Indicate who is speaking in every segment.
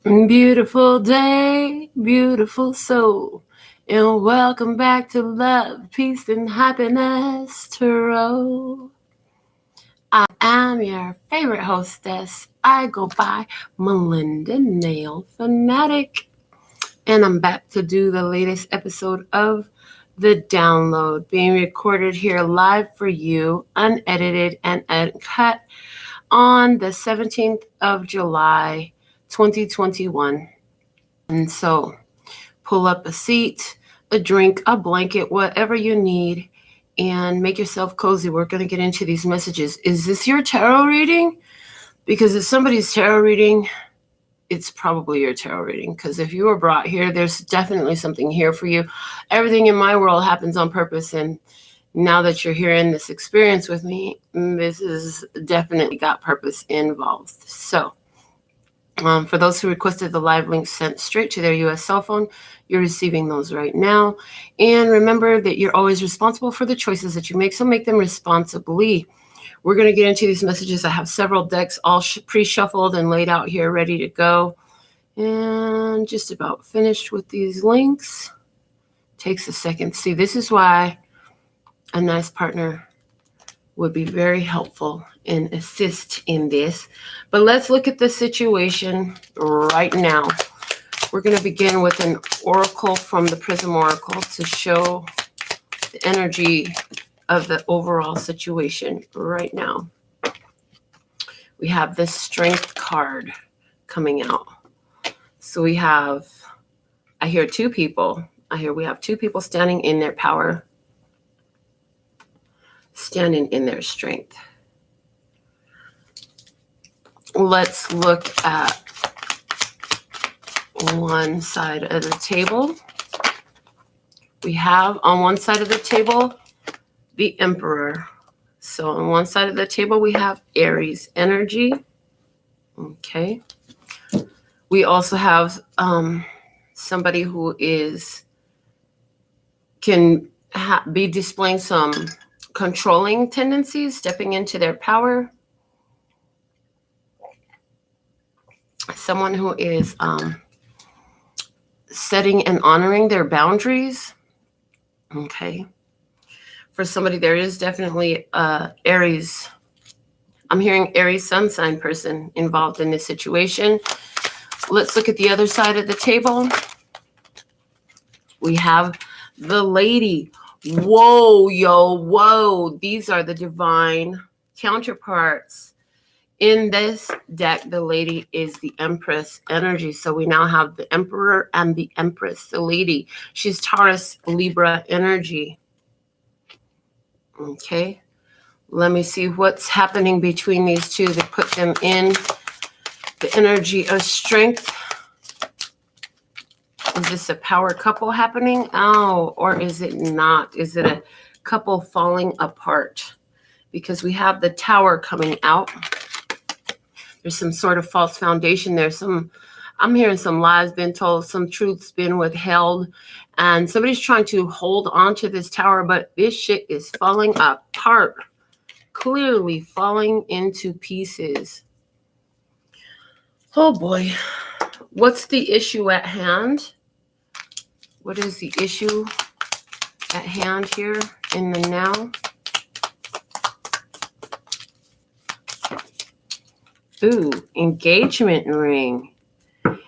Speaker 1: Beautiful day, beautiful soul, and welcome back to Love, Peace, and Happiness Tarot. I am your favorite hostess. I go by Melinda NailFanatic, and I'm back to do the latest episode of The Download, being recorded here live for you, unedited and uncut, on the 17th of July, 2021. And so pull up a seat, a drink, a blanket, whatever you need, and make yourself cozy. We're going to get into these messages. Is this your tarot reading? Because if somebody's tarot reading, it's probably your tarot reading. Because if you were brought here, there's definitely something here for you. Everything in my world happens on purpose. And now that you're here in this experience with me, this is definitely got purpose involved. So for those who requested the live link sent straight to their U.S. cell phone, you're receiving those right now. And remember that you're always responsible for the choices that you make, so make them responsibly. We're going to get into these messages. I have several decks all pre-shuffled and laid out here, ready to go. And just about finished with these links. Takes a second. See, this is why a nice partner would be very helpful and assist in this. But let's look at the situation right now. We're going to begin with an oracle from the Prism Oracle to show the energy of the overall situation right now. We have this Strength card coming out. So we have, I hear two people. We have two people standing in their power, standing in their strength. Let's look at one side of the table. We have on one side of the table the Emperor. So on one side of the table we have Aries energy. Okay. We also have somebody who can be displaying some controlling tendencies, stepping into their power. Someone who is setting and honoring their boundaries. Okay. For somebody, there is definitely Aries. I'm hearing Aries sun sign person involved in this situation. Let's look at the other side of the table. We have the Lady. Whoa, yo, whoa. These are the divine counterparts. In this deck, the Lady is the Empress energy. So we now have the Emperor and the Empress, the Lady. She's Taurus, Libra energy. Okay. Let me see what's happening between these two to put them in the energy of strength. Is this a power couple happening? Oh, or is it not? Is it a couple falling apart? Because we have the Tower coming out. There's some sort of false foundation there. I'm hearing some lies being told, some truths being withheld, and somebody's trying to hold on to this tower, but this shit is falling apart. Clearly falling into pieces. Oh boy. What's the issue at hand? What is the issue at hand here in the now? Ooh, engagement ring.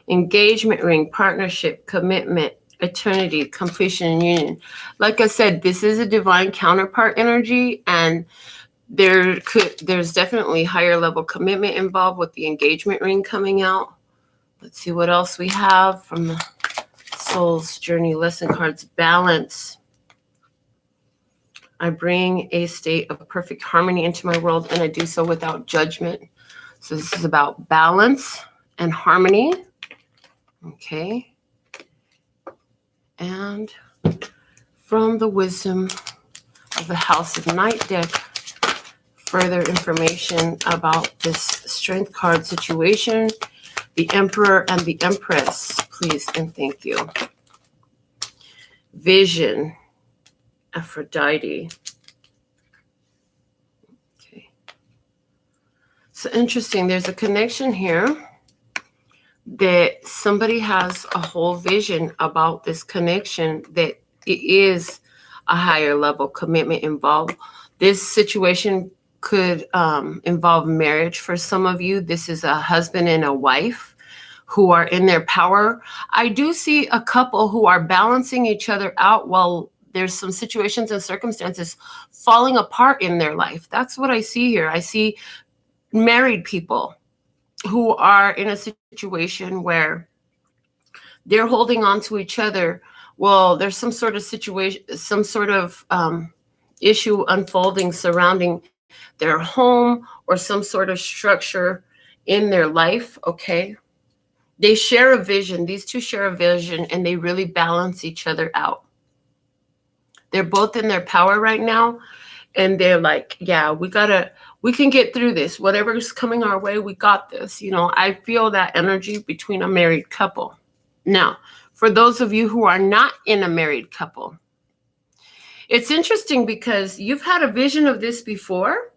Speaker 1: Engagement ring, partnership, commitment, eternity, completion, and union. Like I said, this is a divine counterpart energy, and there's definitely higher level commitment involved with the engagement ring coming out. Let's see what else we have from the Soul's Journey lesson cards. Balance. I bring a state of perfect harmony into my world, and I do so without judgment. So this is about balance and harmony. Okay. And from the wisdom of the House of Night deck, further information about this Strength card situation, the Emperor and the Empress, please and thank you. Vision, Aphrodite. Okay. So interesting, there's a connection here that somebody has a whole vision about this connection, that it is a higher level commitment involved. This situation could involve marriage for some of you. This is a husband and a wife who are in their power. I do see a couple who are balancing each other out while there's some situations and circumstances falling apart in their life. That's what I see here. I see married people who are in a situation where they're holding on to each other. Well, there's some sort of situation, some sort of issue unfolding surrounding their home or some sort of structure in their life. Okay. They share a vision. These two share a vision, and they really balance each other out. They're both in their power right now. And they're like, yeah, we can get through this. Whatever's coming our way, we got this. You know, I feel that energy between a married couple. Now, for those of you who are not in a married couple, it's interesting because you've had a vision of this before.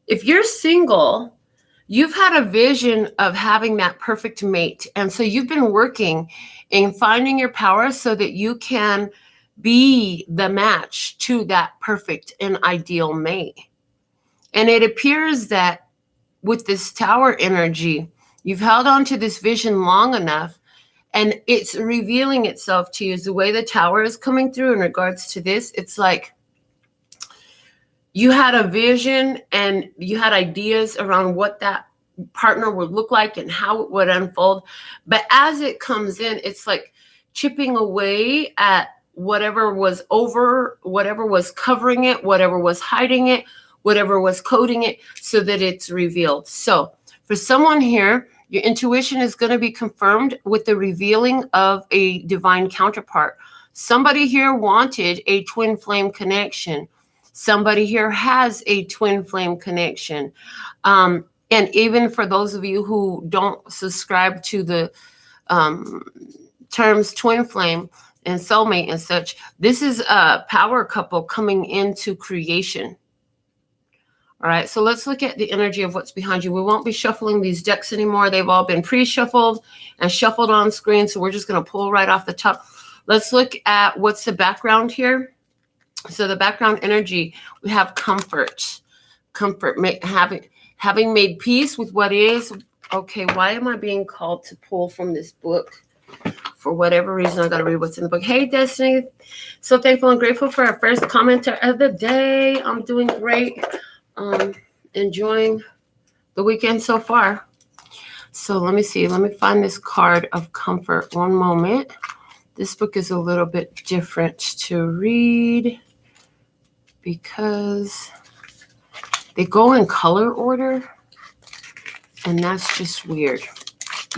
Speaker 1: If you're single, you've had a vision of having that perfect mate. And so you've been working in finding your power so that you can be the match to that perfect and ideal mate. And it appears that with this Tower energy, you've held on to this vision long enough, and it's revealing itself to you. As the way the Tower is coming through in regards to this, it's like you had a vision and you had ideas around what that partner would look like and how it would unfold. But as it comes in, it's like chipping away at whatever was over, whatever was covering it, whatever was hiding it, whatever was coding it, so that it's revealed. So for someone here, your intuition is going to be confirmed with the revealing of a divine counterpart. Somebody here wanted a twin flame connection. Somebody here has a twin flame connection. And even for those of you who don't subscribe to the terms twin flame and soulmate and such, this is a power couple coming into creation. All right, so let's look at the energy of what's behind you. We won't be shuffling these decks anymore. They've all been pre-shuffled and shuffled on screen, so we're just going to pull right off the top. Let's look at what's the background here. So the background energy, we have comfort. Comfort, having made peace with what is. Okay, why am I being called to pull from this book? For whatever reason, I got to read what's in the book. Hey, Destiny. So thankful and grateful for our first commenter of the day. I'm doing great. Enjoying the weekend so far. So let me see. Let me find this card of comfort. One moment. This book is a little bit different to read because they go in color order, and that's just weird.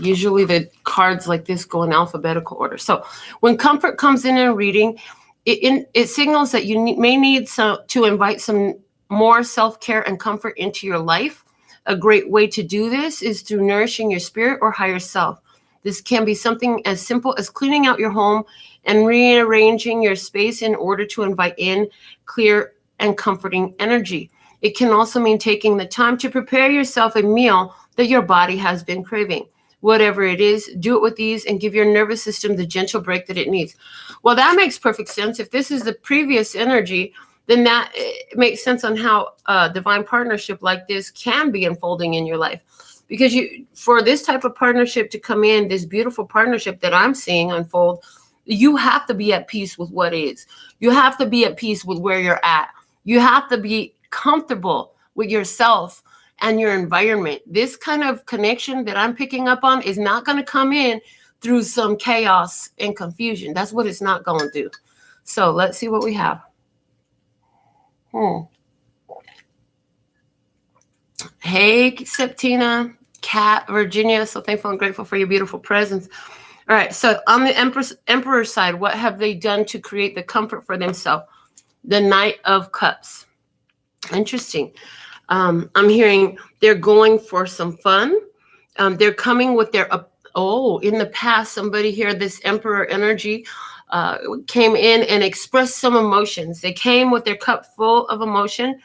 Speaker 1: Usually the cards like this go in alphabetical order. So when comfort comes in reading, it signals that you may need to invite some more self-care and comfort into your life. A great way to do this is through nourishing your spirit or higher self. This can be something as simple as cleaning out your home and rearranging your space in order to invite in clear and comforting energy. It can also mean taking the time to prepare yourself a meal that your body has been craving. Whatever it is, do it with ease and give your nervous system the gentle break that it needs. Well, that makes perfect sense. If this is the previous energy, then that makes sense on how a divine partnership like this can be unfolding in your life. Because for this type of partnership to come in, this beautiful partnership that I'm seeing unfold, you have to be at peace with what is. You have to be at peace with where you're at. You have to be comfortable with yourself and your environment. This kind of connection that I'm picking up on is not going to come in through some chaos and confusion. That's what it's not going to do. So let's see what we have. Hey, Septina, Kat, Virginia. So thankful and grateful for your beautiful presence. All right. So on the Emperor's side, what have they done to create the comfort for themselves? The Knight of Cups. Interesting. I'm hearing they're going for some fun. They're coming with their, in the past, somebody here, this Emperor energy came in and expressed some emotions. They came with their cup full of emotion,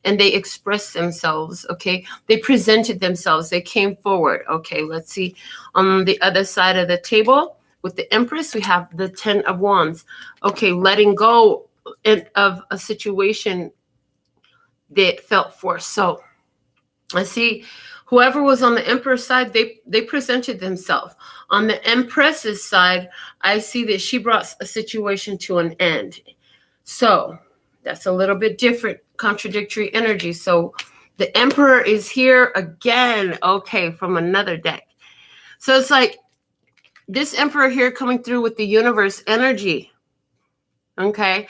Speaker 1: and they expressed themselves. Okay, they presented themselves, they came forward. Okay, let's see. On the other side of the table with the Empress, we have the 10 of Wands. Okay, letting go of a situation that felt forced. So I see whoever was on the Emperor's side, they presented themselves. On the Empress's side, I see that she brought a situation to an end. So that's a little bit different, contradictory energy. So the Emperor is here again, okay, from another deck. So it's like this Emperor here coming through with the universe energy. Okay.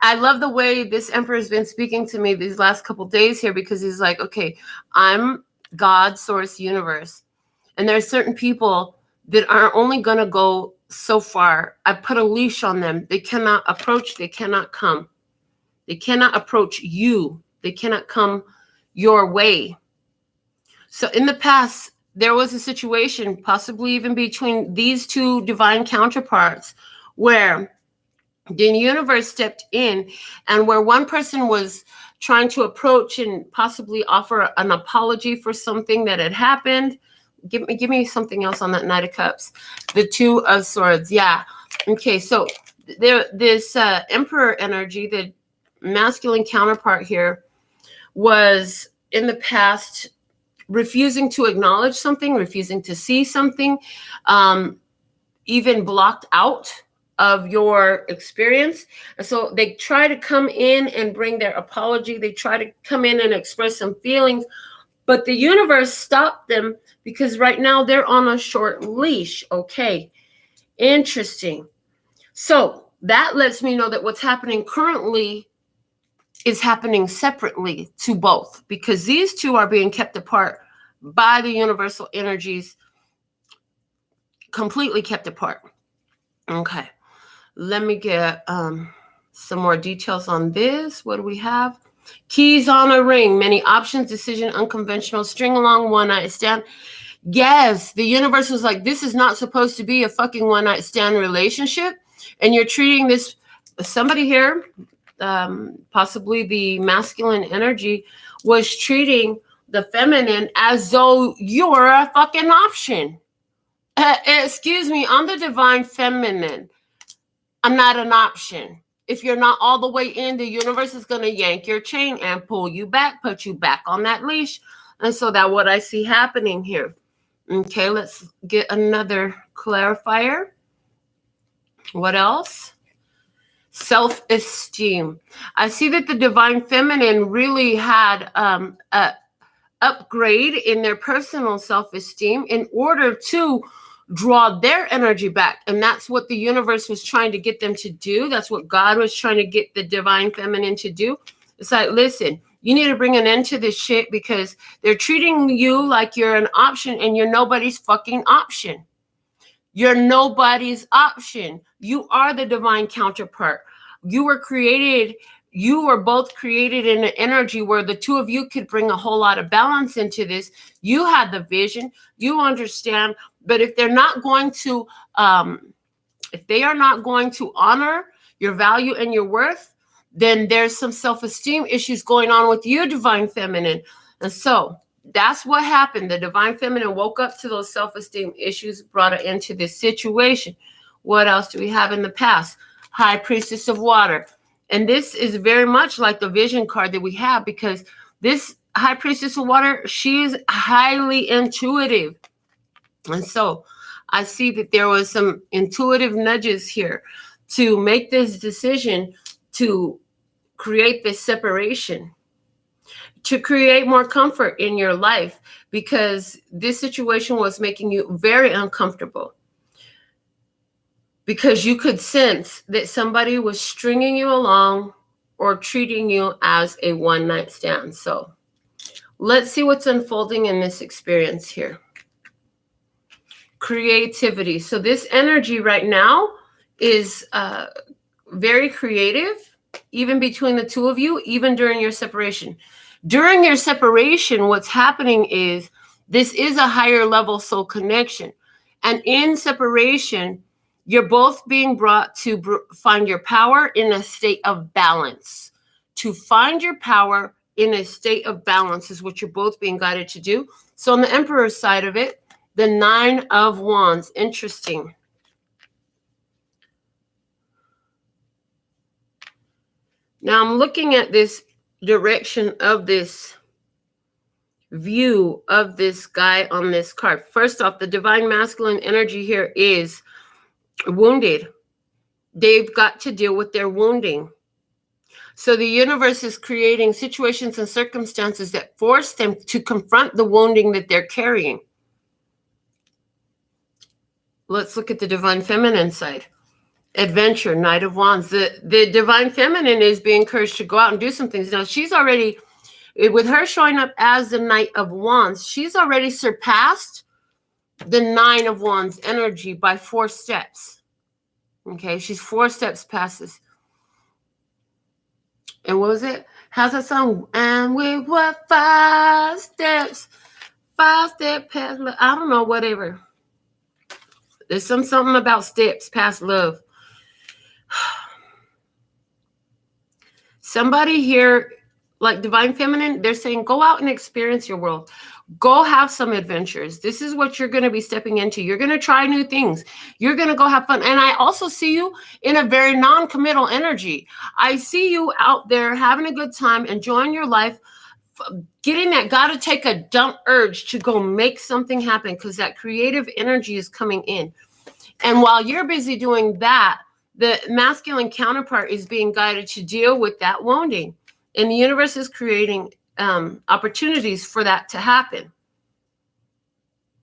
Speaker 1: I love the way this Emperor has been speaking to me these last couple days here, because he's like, okay, I'm God, source, universe. And there are certain people that are only going to go so far. I put a leash on them. They cannot approach. They cannot come. They cannot approach you. They cannot come your way. So in the past, there was a situation, possibly even between these two divine counterparts, where the universe stepped in, and where one person was trying to approach and possibly offer an apology for something that had happened. Give me something else on that Knight of Cups. The Two of Swords. Yeah. Okay. So this Emperor energy, the masculine counterpart here, was in the past refusing to acknowledge something, refusing to see something, even blocked out of your experience. And so they try to come in and bring their apology. They try to come in and express some feelings, but the universe stopped them because right now they're on a short leash. Okay, interesting. So that lets me know that what's happening currently is happening separately to both, because these two are being kept apart by the universal energies, completely kept apart. Okay. Let me get some more details on this. What do we have? Keys on a ring, many options, decision, unconventional, string along, one night stand. Yes, the universe was like, this is not supposed to be a fucking one night stand relationship. And you're treating this, somebody here, possibly the masculine energy, was treating the feminine as though you're a fucking option. Excuse me, I'm the divine feminine. I'm not an option. If you're not all the way in, the universe is going to yank your chain and pull you back, put you back on that leash. And so that's what I see happening here. Okay, let's get another clarifier. What else? Self-esteem. I see that the divine feminine really had a upgrade in their personal self-esteem in order to draw their energy back. And that's what the universe was trying to get them to do. That's what God was trying to get the divine feminine to do. It's like, listen, you need to bring an end to this shit, because they're treating you like you're an option, and you're nobody's fucking option. You're nobody's option. You are the divine counterpart. You were both created in an energy where the two of you could bring a whole lot of balance into this. You had the vision, you understand. But if they're not going to, if they are not going to honor your value and your worth, then there's some self-esteem issues going on with you, divine feminine. And so that's what happened. The divine feminine woke up to those self-esteem issues, brought it into this situation. What else do we have in the past? High Priestess of Water. And this is very much like the vision card that we have, because this High Priestess of Water, she is highly intuitive. And so I see that there was some intuitive nudges here to make this decision to create this separation, to create more comfort in your life, because this situation was making you very uncomfortable, because you could sense that somebody was stringing you along or treating you as a one-night stand. So let's see what's unfolding in this experience here. Creativity. So this energy right now is very creative, even between the two of you, even during your separation. During your separation, what's happening is this is a higher level soul connection. And in separation, you're both being brought to find your power in a state of balance, to find your power in a state of balance is what you're both being guided to do. So on the Emperor's side of it, the 9 of Wands. Interesting. Now I'm looking at this direction of this view of this guy on this card. First off, the divine masculine energy here is wounded. They've got to deal with their wounding. So the universe is creating situations and circumstances that force them to confront the wounding that they're carrying. Let's look at the divine feminine side. Adventure, Knight of Wands. The divine feminine is being encouraged to go out and do some things. Now, she's already, with her showing up as the Knight of Wands, she's already surpassed the 9 of Wands energy by 4 steps. Okay, she's 4 steps past this. And what was it? How's that song? And we were 5 steps, 5 step past love. I don't know, whatever. There's something about steps past love. Somebody here, like divine feminine, they're saying, go out and experience your world. Go have some adventures. This is what you're going to be stepping into. You're going to try new things. You're going to go have fun. And I also see you in a very non-committal energy. I see you out there having a good time, enjoying your life, getting that gotta take a dump urge to go make something happen, because that creative energy is coming in. And while you're busy doing that, the masculine counterpart is being guided to deal with that wounding. And the universe is creating opportunities for that to happen.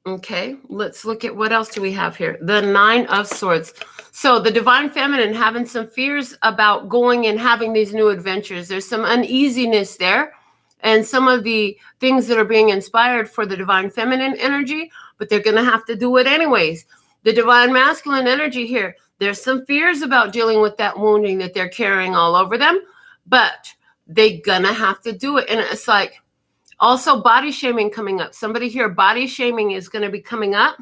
Speaker 1: Okay, let's look at what else do we have here. The 9 of Swords. So the divine feminine having some fears about going and having these new adventures. There's some uneasiness there. And some of the things that are being inspired for the divine feminine energy, but they're going to have to do it anyways. The divine masculine energy here, there's some fears about dealing with that wounding that they're carrying all over them, but they're going to have to do it. And it's like also body shaming coming up. Somebody here, body shaming is going to be coming up.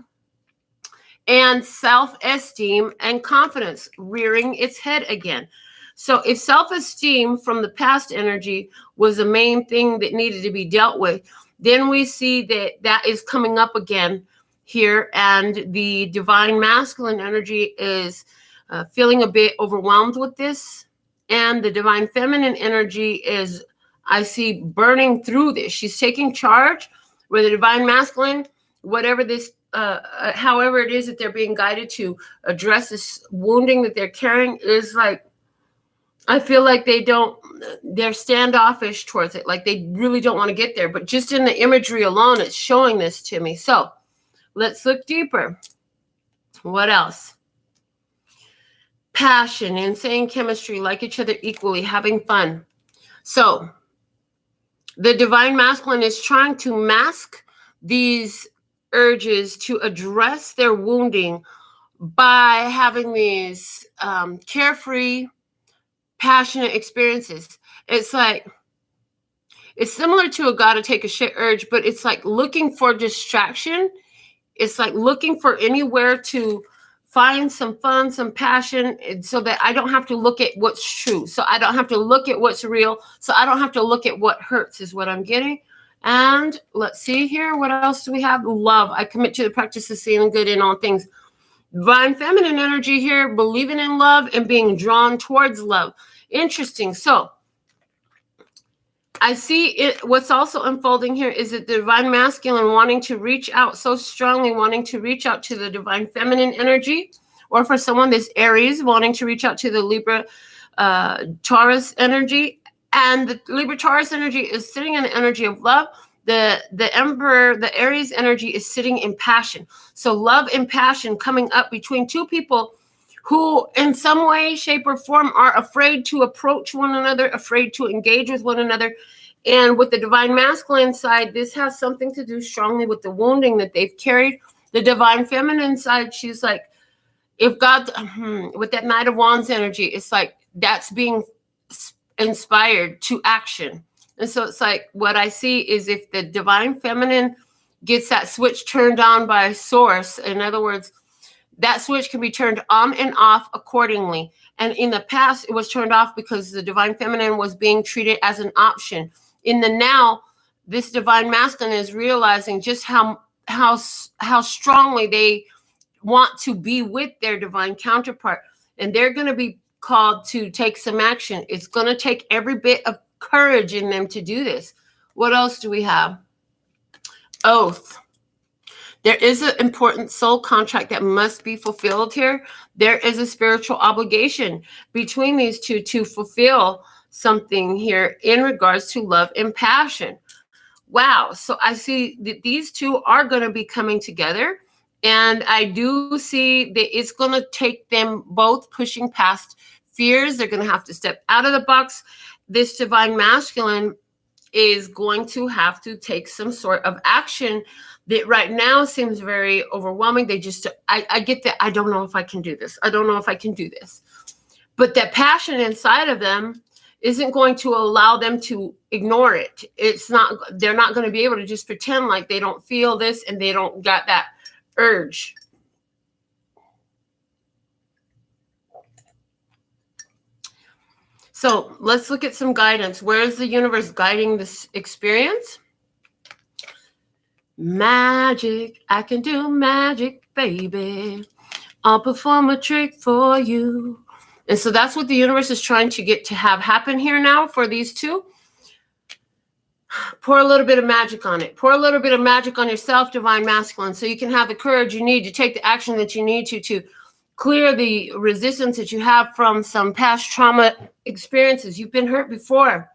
Speaker 1: And self-esteem and confidence rearing its head again. So if self-esteem from the past energy was the main thing that needed to be dealt with, then we see that that is coming up again here. And the divine masculine energy is feeling a bit overwhelmed with this. And the divine feminine energy is, I see, burning through this. She's taking charge, where the divine masculine, whatever this, however it is that they're being guided to address this wounding that they're carrying, is like, I feel like they're standoffish towards it. Like they really don't want to get there. But just in the imagery alone, it's showing this to me. So let's look deeper. What else? Passion, insane chemistry, like each other equally, having fun. So the divine masculine is trying to mask these urges to address their wounding by having these carefree, passionate experiences. It's like, it's similar to a gotta take a shit urge, but it's like looking for distraction. It's like looking for anywhere to find some fun, some passion, so that I don't have to look at what's true. So I don't have to look at what's real. So I don't have to look at what hurts, is what I'm getting. And let's see here. What else do we have? Love. I commit to the practice of seeing good in all things. Divine feminine energy here, believing in love and being drawn towards love. Interesting. So I see it. What's also unfolding here is that the divine masculine wanting to reach out so strongly, wanting to reach out to the divine feminine energy, or for someone that's Aries, wanting to reach out to the Libra Taurus energy. And the Libra Taurus energy is sitting in the energy of love. The Emperor, the Aries energy, is sitting in passion. So love and passion coming up between two people who in some way, shape, or form are afraid to approach one another, afraid to engage with one another. And with the divine masculine side, this has something to do strongly with the wounding that they've carried. The divine feminine side, she's like, if God, with that Knight of Wands energy, it's like that's being inspired to action. And so it's like, what I see is if the divine feminine gets that switch turned on by source, in other words, that switch can be turned on and off accordingly. And in the past, it was turned off because the divine feminine was being treated as an option. in the now, this divine masculine is realizing just how strongly they want to be with their divine counterpart. And they're going to be called to take some action. It's going to take every bit of courage in them to do this. What else do we have? Oath. There is an important soul contract that must be fulfilled here. There is a spiritual obligation between these two to fulfill something here in regards to love and passion. Wow. So I see that these two are going to be coming together. And I do see that it's going to take them both pushing past fears. They're going to have to step out of the box. This divine masculine is going to have to take some sort of action that right now seems very overwhelming. They just, I get that. I don't know if I can do this. I don't know if I can do this. But that passion inside of them isn't going to allow them to ignore it. They're not going to be able to just pretend like they don't feel this and they don't got that urge. So let's look at some guidance. Where is the universe guiding this experience? Magic. I can do magic, baby. I'll perform a trick for you. And so that's what the universe is trying to get to have happen here now for these two. Pour a little bit of magic on it. Pour a little bit of magic on yourself, divine masculine, so you can have the courage you need to take the action that you need to clear the resistance that you have from some past trauma experiences. You've been hurt before.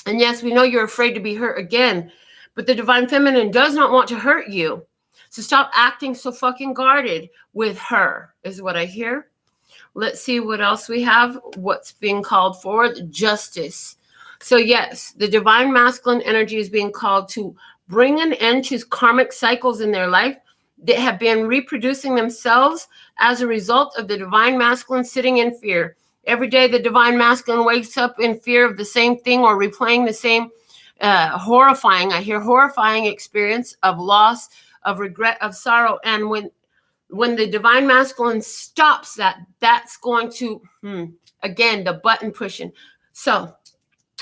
Speaker 1: And yes, we know you're afraid to be hurt again, but the divine feminine does not want to hurt you. So stop acting so fucking guarded with her, is what I hear. Let's see what else we have. What's being called forward? Justice. So yes, the divine masculine energy is being called to bring an end to karmic cycles in their life that have been reproducing themselves as a result of the divine masculine sitting in fear. Every day the divine masculine wakes up in fear of the same thing or replaying the same horrifying experience of loss, of regret, of sorrow. And when the divine masculine stops that, that's going to, again, the button pushing. So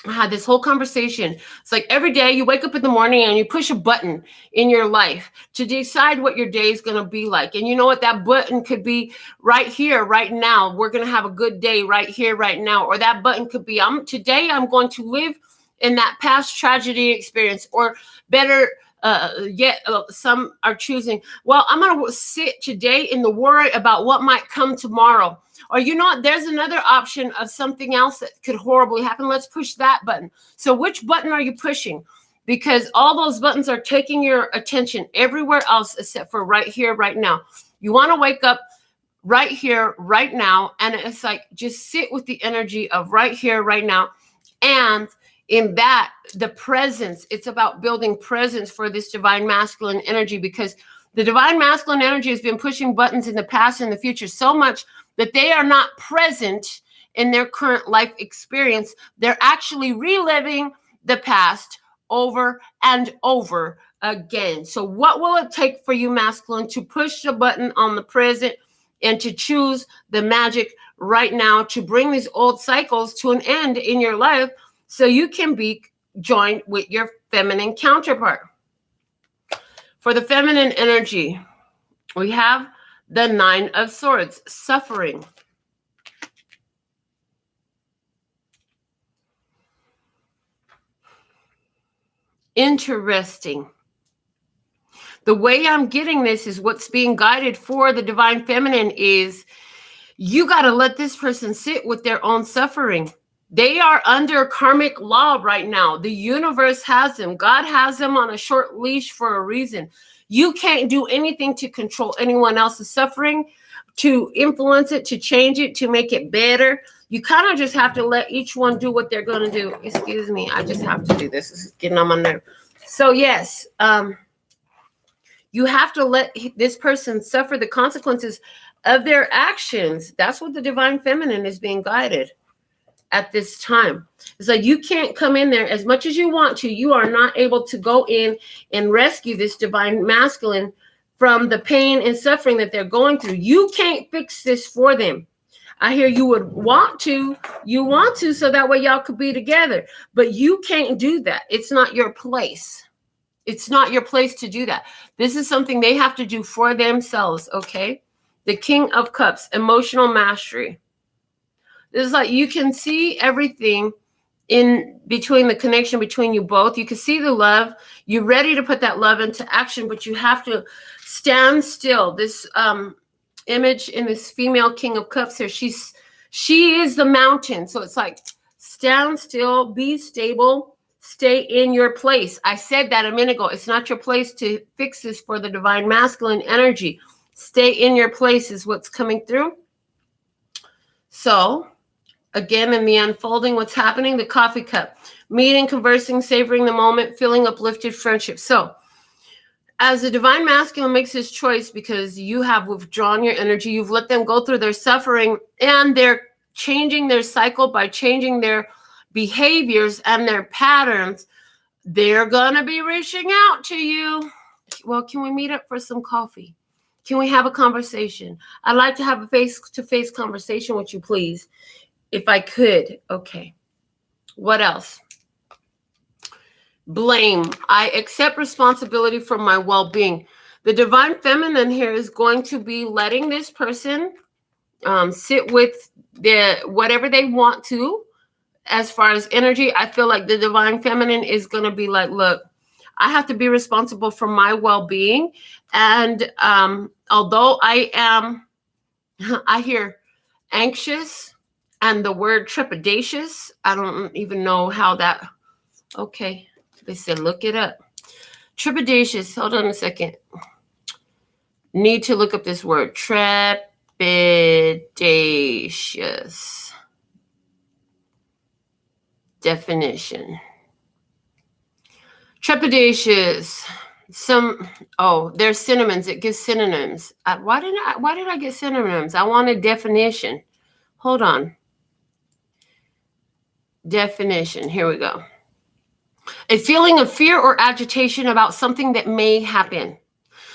Speaker 1: I had this whole conversation. It's like every day you wake up in the morning and you push a button in your life to decide what your day is going to be like. And you know what? That button could be right here, right now. We're going to have a good day right here, right now. Or that button could be, today I'm going to live in that past tragedy experience. Or better yet, some are choosing, well, I'm going to sit today in the worry about what might come tomorrow. Or, you know what, there's another option of something else that could horribly happen. Let's push that button. So which button are you pushing? Because all those buttons are taking your attention everywhere else except for right here, right now. You want to wake up right here, right now. And it's like, just sit with the energy of right here, right now. And in that, the presence, it's about building presence for this divine masculine energy, because the divine masculine energy has been pushing buttons in the past and the future so much that they are not present in their current life experience. They're actually reliving the past over and over again. So what will it take for you, masculine, to push the button on the present and to choose the magic right now to bring these old cycles to an end in your life so you can be joined with your feminine counterpart? For the feminine energy, we have the Nine of Swords, suffering. Interesting. The way I'm getting this is what's being guided for the divine feminine is you got to let this person sit with their own suffering. They are under karmic law right now. The universe has them. God has them on a short leash for a reason. You can't do anything to control anyone else's suffering, to influence it, to change it, to make it better. You kind of just have to let each one do what they're going to do. Excuse me. I just have to do this. This is getting on my nerve. So yes, you have to let this person suffer the consequences of their actions. That's what the divine feminine is being guided at this time. It's like you can't come in there as much as you want to. You are not able to go in and rescue this divine masculine from the pain and suffering that they're going through. You can't fix this for them. I hear you would want to. You want to, so that way y'all could be together. But you can't do that. It's not your place. It's not your place to do that. This is something they have to do for themselves, okay? The King of Cups, emotional mastery. This is like you can see everything in between, the connection between you both. You can see the love. You're ready to put that love into action, but you have to stand still. This image in this female King of Cups here, she is the mountain. So it's like stand still, be stable, stay in your place. I said that a minute ago. It's not your place to fix this for the divine masculine energy. Stay in your place is what's coming through. So again, in the unfolding, what's happening? The coffee cup. Meeting, conversing, savoring the moment, feeling uplifted, friendship. So as the divine masculine makes his choice, because you have withdrawn your energy, you've let them go through their suffering, and they're changing their cycle by changing their behaviors and their patterns, they're going to be reaching out to you. Well, can we meet up for some coffee? Can we have a conversation? I'd like to have a face-to-face conversation with you, please. If I could. Okay. What else? Blame. I accept responsibility for my well-being. The divine feminine here is going to be letting this person sit with whatever they want to. As far as energy, I feel like the divine feminine is going to be like, look, I have to be responsible for my well-being. And although I hear anxious, and the word trepidatious, I don't even know how that, okay. They said, look it up. Trepidatious, hold on a second. Need to look up this word. Trepidatious. Definition. Trepidatious. There's synonyms. It gives synonyms. Why did I get synonyms? I wanted definition. Hold on. Definition. Here we go. A feeling of fear or agitation about something that may happen.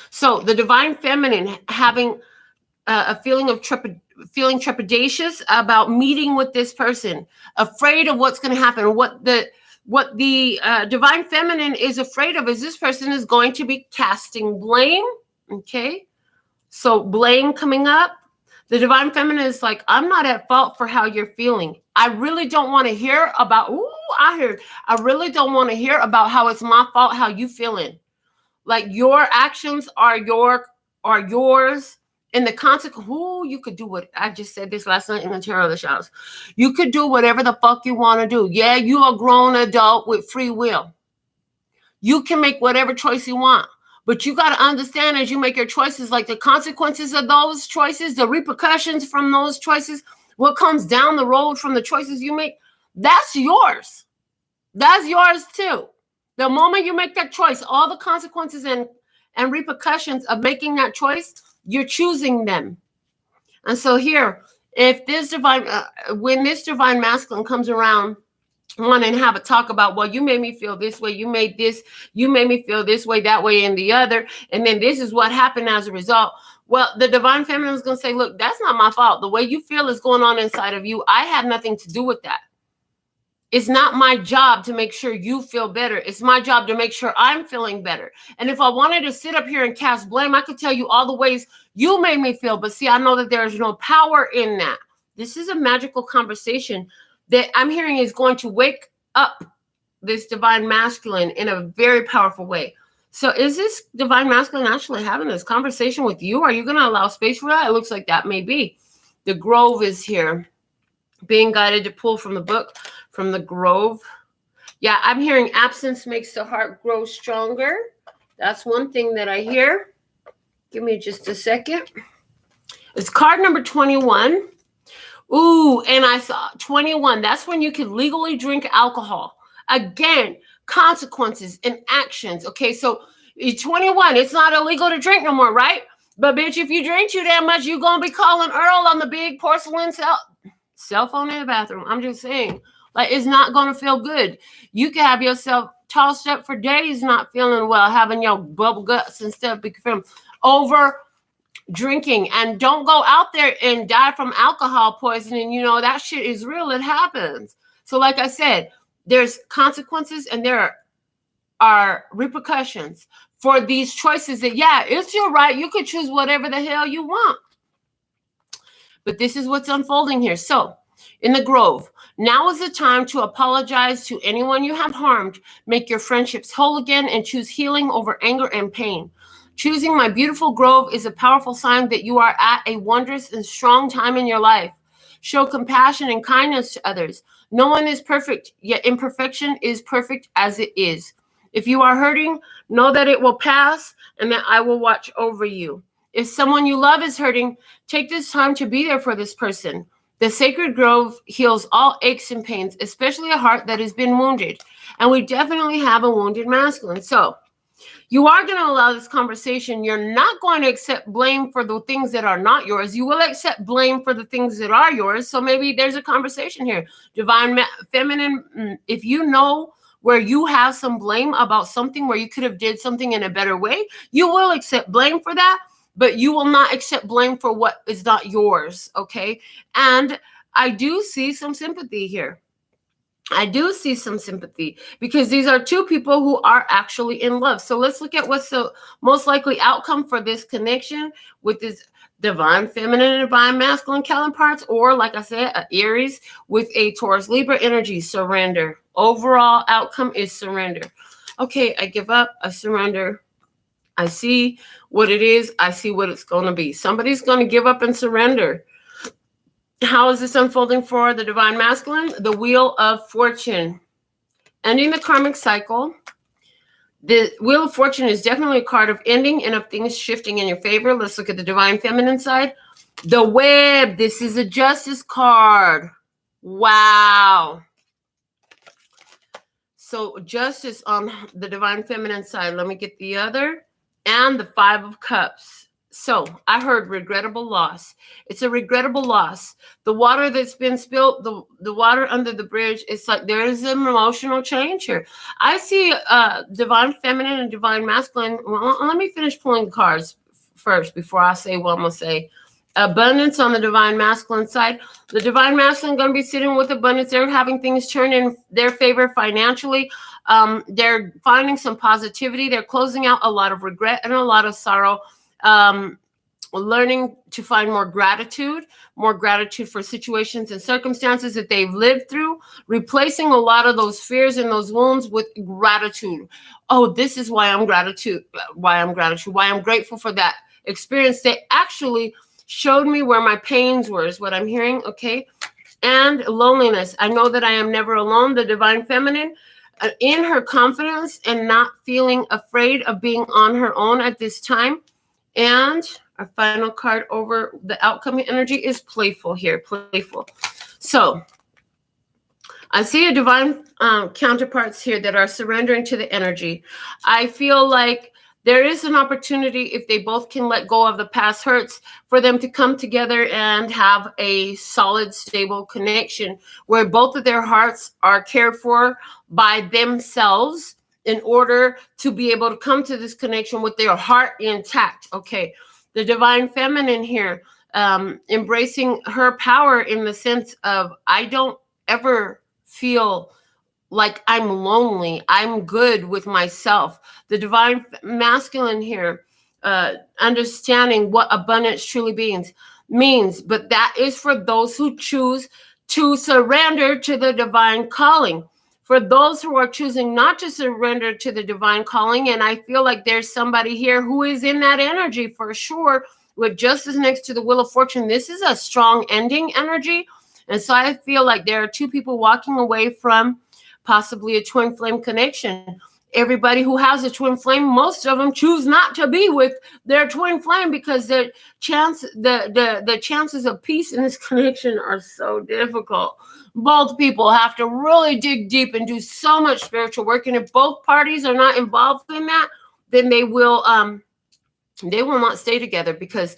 Speaker 1: So the divine feminine having a feeling of feeling trepidatious about meeting with this person, afraid of what's going to happen. What the divine feminine is afraid of is this person is going to be casting blame. Okay. So blame coming up. The divine feminine is like, I'm not at fault for how you're feeling. I really don't want to hear about, I really don't want to hear about how it's my fault, how you feeling. Like your actions are yours. And the consequence, you could do what, I just said this last night in the Tarot of the Shadows. You could do whatever the fuck you want to do. Yeah, you're a grown adult with free will. You can make whatever choice you want. But you got to understand as you make your choices, like the consequences of those choices, the repercussions from those choices, what comes down the road from the choices you make, that's yours. That's yours too. The moment you make that choice, all the consequences and repercussions of making that choice, you're choosing them. And so here, if this when this divine masculine comes around, want to have a talk about, well, you made me feel this way, you made me feel this way, that way, and the other, and then this is what happened as a result. Well, the divine feminine is going to say, look, that's not my fault. The way you feel is going on inside of you. I have nothing to do with that. It's not my job to make sure you feel better. It's my job to make sure I'm feeling better. And if I wanted to sit up here and cast blame, I could tell you all the ways you made me feel. But see, I know that there is no power in that. This is a magical conversation that I'm hearing is going to wake up this divine masculine in a very powerful way. So is this divine masculine actually having this conversation with you? Are you going to allow space for that? It looks like that may be. The Grove is here. Being guided to pull from the book, from the Grove. Yeah, I'm hearing absence makes the heart grow stronger. That's one thing that I hear. Give me just a second. It's card number 21. Ooh, and I saw 21. That's when you can legally drink alcohol. Again, consequences and actions. Okay, so 21, it's not illegal to drink no more, right? But bitch, if you drink too damn much, you're going to be calling Earl on the big porcelain cell phone in the bathroom. I'm just saying, like, it's not going to feel good. You can have yourself tossed up for days not feeling well, having your bubble guts and stuff from over drinking, and don't go out there and die from alcohol poisoning. You know, that shit is real. It happens. So like I said, there's consequences and there are repercussions for these choices that, yeah, it's your right. You could choose whatever the hell you want. But this is what's unfolding here. So in the Grove, now is the time to apologize to anyone you have harmed, make your friendships whole again, and choose healing over anger and pain. Choosing my beautiful Grove is a powerful sign that you are at a wondrous and strong time in your life. Show compassion and kindness to others. No one is perfect, yet imperfection is perfect as it is. If you are hurting, know that it will pass and that I will watch over you. If someone you love is hurting, take this time to be there for this person. The sacred grove heals all aches and pains, especially a heart that has been wounded. And we definitely have a wounded masculine. So you are going to allow this conversation. You're not going to accept blame for the things that are not yours. You will accept blame for the things that are yours. So maybe there's a conversation here. Divine Feminine, if you know where you have some blame about something where you could have did something in a better way, you will accept blame for that. But you will not accept blame for what is not yours, okay? And I do see some sympathy here. I do see some sympathy because these are two people who are actually in love. So let's look at what's the most likely outcome for this connection with this divine feminine and divine masculine counterparts, or like I said, an Aries with a Taurus Libra energy. Surrender. Overall outcome is surrender. Okay, I give up. I surrender. I see what it is. I see what it's going to be. Somebody's going to give up and surrender. How is this unfolding for the divine masculine? The Wheel of Fortune. Ending the karmic cycle. The Wheel of Fortune is definitely a card of ending and of things shifting in your favor. Let's look at the divine feminine side. The Web. This is a Justice card. Wow. So justice on the divine feminine side. Let me get the other. And the Five of Cups. So I heard regrettable loss. It's a regrettable loss. The water that's been spilled, the water under the bridge, it's like there is an emotional change here. I see divine feminine and divine masculine. Well, let me finish pulling cards first before I say what I'm going to say. Abundance on the divine masculine side. The divine masculine going to be sitting with abundance. They're having things turn in their favor financially. They're finding some positivity. They're closing out a lot of regret and a lot of sorrow. Learning to find more gratitude for situations and circumstances that they've lived through, replacing a lot of those fears and those wounds with gratitude. Oh, this is why I'm grateful for that experience. They actually showed me where my pains were, is what I'm hearing. Okay. And loneliness. I know that I am never alone. The divine feminine, in her confidence and not feeling afraid of being on her own at this time. And our final card over the outcome energy is playful here. Playful. So I see a divine counterparts here that are surrendering to the energy. I feel like there is an opportunity, if they both can let go of the past hurts, for them to come together and have a solid, stable connection where both of their hearts are cared for by themselves in order to be able to come to this connection with their heart intact. Okay, the divine feminine here, embracing her power in the sense of, I don't ever feel like I'm lonely. I'm good with myself. The divine masculine here, understanding what abundance truly means, but that is for those who choose to surrender to the divine calling. For those who are choosing not to surrender to the divine calling, and I feel like there's somebody here who is in that energy for sure, with justice next to the Wheel of Fortune. This is a strong ending energy. And so I feel like there are two people walking away from possibly a twin flame connection. Everybody who has a twin flame, most of them choose not to be with their twin flame because the chances of peace in this connection are so difficult. Both people have to really dig deep and do so much spiritual work. And if both parties are not involved in that, then they will not stay together, because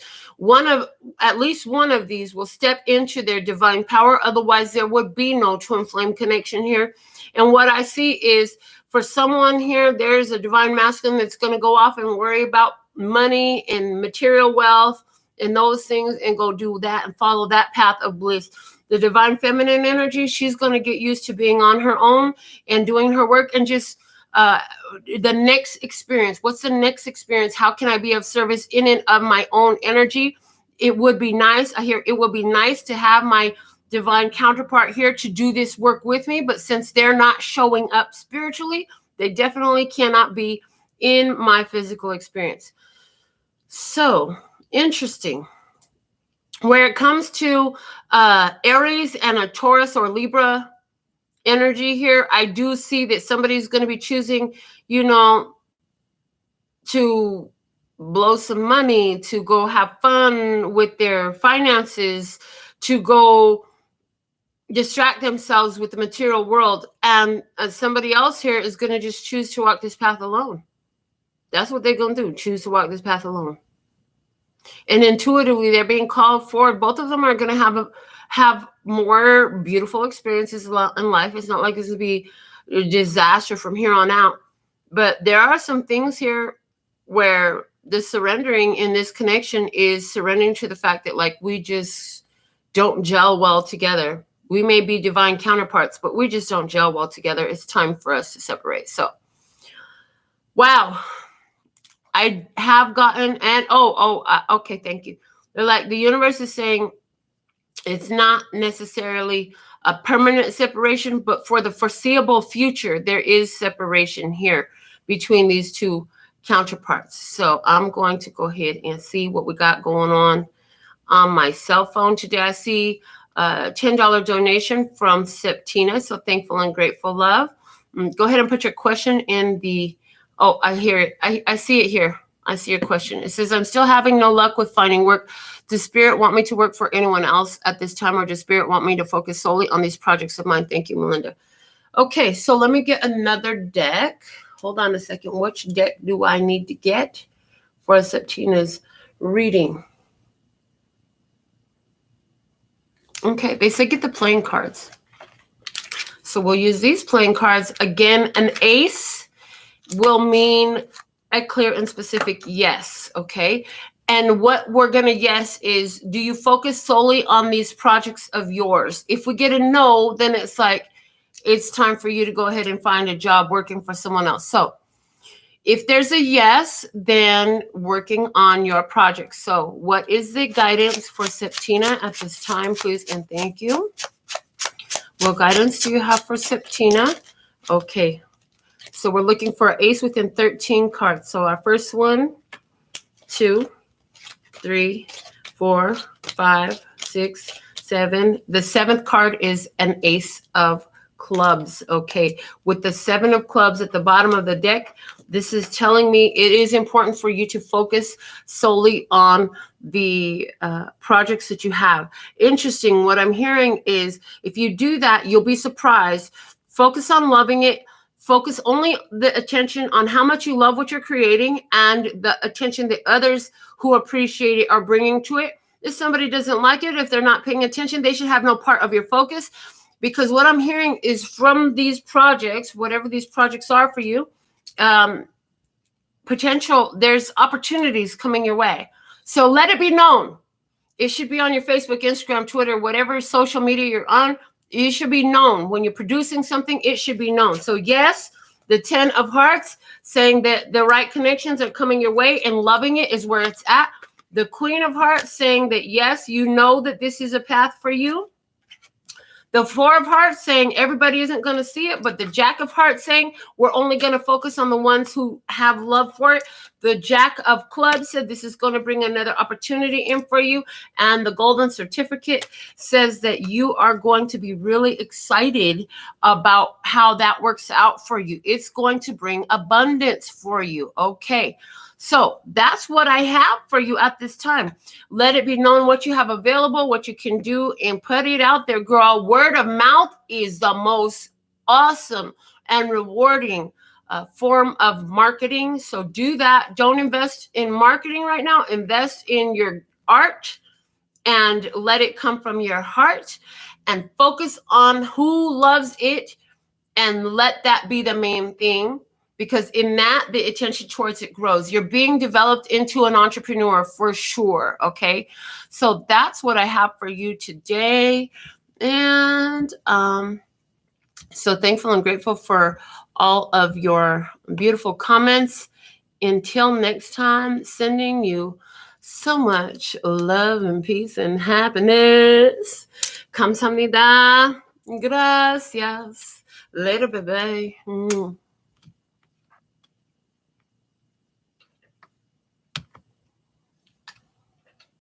Speaker 1: at least one of these will step into their divine power. Otherwise, there would be no twin flame connection here. And what I see is, for someone here, there's a divine masculine that's going to go off and worry about money and material wealth and those things and go do that and follow that path of bliss. The divine feminine energy, she's going to get used to being on her own and doing her work and just the next experience. What's the next experience? How can I be of service in and of my own energy? It would be nice. I hear it would be nice to have my divine counterpart here to do this work with me. But since they're not showing up spiritually, they definitely cannot be in my physical experience. So interesting. Where it comes to Aries and a Taurus or Libra energy here, I do see that somebody's going to be choosing, to blow some money, to go have fun with their finances, to go distract themselves with the material world. And somebody else here is going to just choose to walk this path alone. That's what they're going to do, choose to walk this path alone. And intuitively, they're being called forward. Both of them are going to have more beautiful experiences in life. It's not like it's going to be a disaster from here on out. But there are some things here where the surrendering in this connection is surrendering to the fact that, like, we just don't gel well together. We may be divine counterparts, but we just don't gel well together. It's time for us to separate. So, wow. I have gotten, and okay, thank you. They're like, the universe is saying it's not necessarily a permanent separation, but for the foreseeable future, there is separation here between these two counterparts. So I'm going to go ahead and see what we got going on my cell phone today. I see a $10 donation from Septina. So thankful and grateful, love. Go ahead and put your question in the, I hear it. I see it here. I see your question. It says, I'm still having no luck with finding work. Does Spirit want me to work for anyone else at this time, or does Spirit want me to focus solely on these projects of mine? Thank you, Melinda. Okay, so let me get another deck. Hold on a second. Which deck do I need to get for Septina's reading? Okay, they say get the playing cards. So we'll use these playing cards. Again, an ace will mean a clear and specific yes, okay? And what we're going to yes is, do you focus solely on these projects of yours? If we get a no, then it's like, it's time for you to go ahead and find a job working for someone else. So if there's a yes, then working on your project. So what is the guidance for Septina at this time, please? And thank you. What guidance do you have for Septina? Okay. So we're looking for an ace within 13 cards. So our first 1, 2, 3, 4, 5, 6, 7. The 7th card is an ace of clubs. Okay. With the 7 of clubs at the bottom of the deck, this is telling me it is important for you to focus solely on the projects that you have. Interesting. What I'm hearing is if you do that, you'll be surprised. Focus on loving it. Focus only the attention on how much you love what you're creating and the attention that others who appreciate it are bringing to it. If somebody doesn't like it, if they're not paying attention, they should have no part of your focus, because what I'm hearing is from these projects, whatever these projects are for you, potential, there's opportunities coming your way. So let it be known. It should be on your Facebook, Instagram, Twitter, whatever social media you're on. It should be known. When you're producing something, it should be known. So yes, the 10 of hearts saying that the right connections are coming your way and loving it is where it's at. The Queen of Hearts saying that yes, you know that this is a path for you. The 4 of Hearts saying everybody isn't going to see it, but the Jack of Hearts saying we're only going to focus on the ones who have love for it. The Jack of Clubs said this is going to bring another opportunity in for you. And the Golden Certificate says that you are going to be really excited about how that works out for you. It's going to bring abundance for you. Okay. So that's what I have for you at this time. Let it be known what you have available, what you can do, and put it out there, girl. Word of mouth is the most awesome and rewarding form of marketing. So do that. Don't invest in marketing right now. Invest in your art and let it come from your heart and focus on who loves it and let that be the main thing. because in that, the attention towards it grows. You're being developed into an entrepreneur for sure, okay? So that's what I have for you today. And so thankful and grateful for all of your beautiful comments. Until next time, sending you so much love and peace and happiness. Kamsahamnida. Gracias. Later, baby.